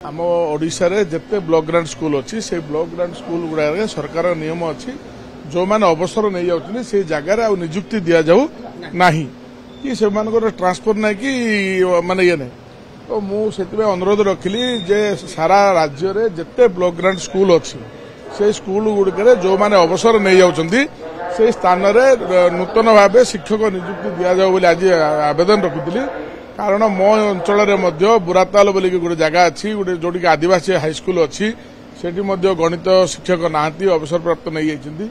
आम ओडिशा रे जिते ब्लॉक ग्रांट स्कूल अच्छी से ब्लॉक ग्रांट स्कूल गुड़ा सरकार नियम अच्छी जो मैंने अवसर नहीं जाऊँ से जगार निजुक्ति दि जाऊ ना कि से ट्रांसफर ना कि माने ये नहीं तो मुझे अनुरोध रखिली जे सारा राज्य रे जिते ब्लॉक ग्रांट स्कूल अच्छी से स्कूल गुड़िक जो मैंने अवसर नहीं जाऊँच से स्थान में नूतन भाव शिक्षक निजुक्ति दि जाऊ आज आवेदन रखी कारण मो अंचल बुराताल बोल गोटे जगह अच्छी गोटे जोटी आदिवासी हाईस्कूल अच्छी से गणित शिक्षक नहांती अवसर प्राप्त नहीं जाती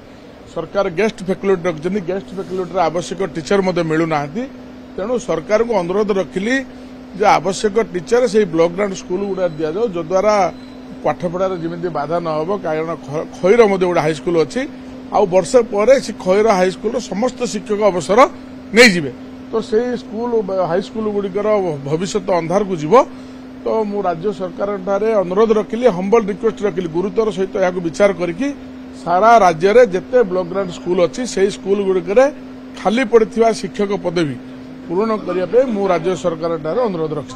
सरकार गेस्ट फैकल्टी रखिंट गेस्ट फैकल्टी आवश्यक टीचर मिलूना तेणु सरकार को अनुरोध रखिली जे आवश्यक टीचर से ब्लॉक ग्रांट स्कूल गुड़ा दि जाऊ जो द्वारा पाठपढ़ार जमी बाधा न हो कारण खईर गोटे हाईस्कूल अच्छी आउ वर्ष पर खईर हाईस्कूल समस्त शिक्षक अवसर नहीं जिवे तो से स्कूल हाईस्कूल गुड़िकर भविष्य अंधार को जीव तो मु राज्य सरकार ठारे अनुरोध रखिली हम्बल रिक्वेस्ट रखिली गुरुतर सहित यह विचार करके सारा राज्य रे जिते ब्लॉक ग्रांट स्कूल अच्छी से स्कूल गुड़िकर खाली पड़ता शिक्षक पदवी पूर्ण करने मु राज्य सरकार ठारे अनुरोध रखी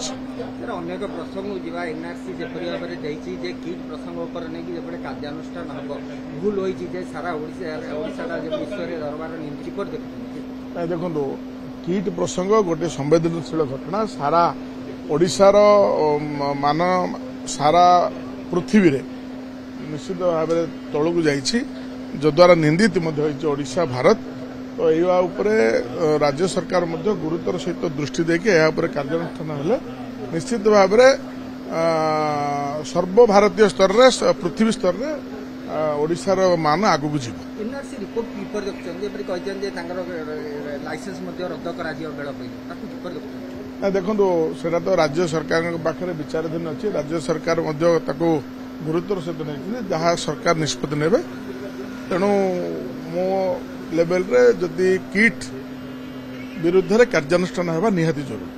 अनेक प्रसंग एनआरसी जेपरी भाव में किट प्रसंग कार्यानुष्ठान हम भूल होती सारा विश्व दरबार देखो किट प्रसंग गोटे संवेदनशील घटना सारा ओडिशार मान सारा पृथ्वी रे निश्चित भाव तलू को जाइए जो द्वारा निंदित ओडिशा भारत तो यह राज्य सरकार गुरुतर सहित दृष्टि देके कार्यानुष्ठान हेले निश्चित भाव सर्वभारतीय स्तर रे पृथ्वी स्तर रे ओडिशार मान आगु को जीव एनआरसी रिपोर्ट किपर लाइसेंस रद्द कर देखो सेटा तो राज्य सरकार पाखे विचाराधीन अच्छी राज्य सरकार गुरुतर सहित नहीं जहाँ सरकार निष्पत्ति ने तेणु मो लेवल रे जदि किट विरुद्ध कार्यानुष्ठान होगा निहाती जरूरी।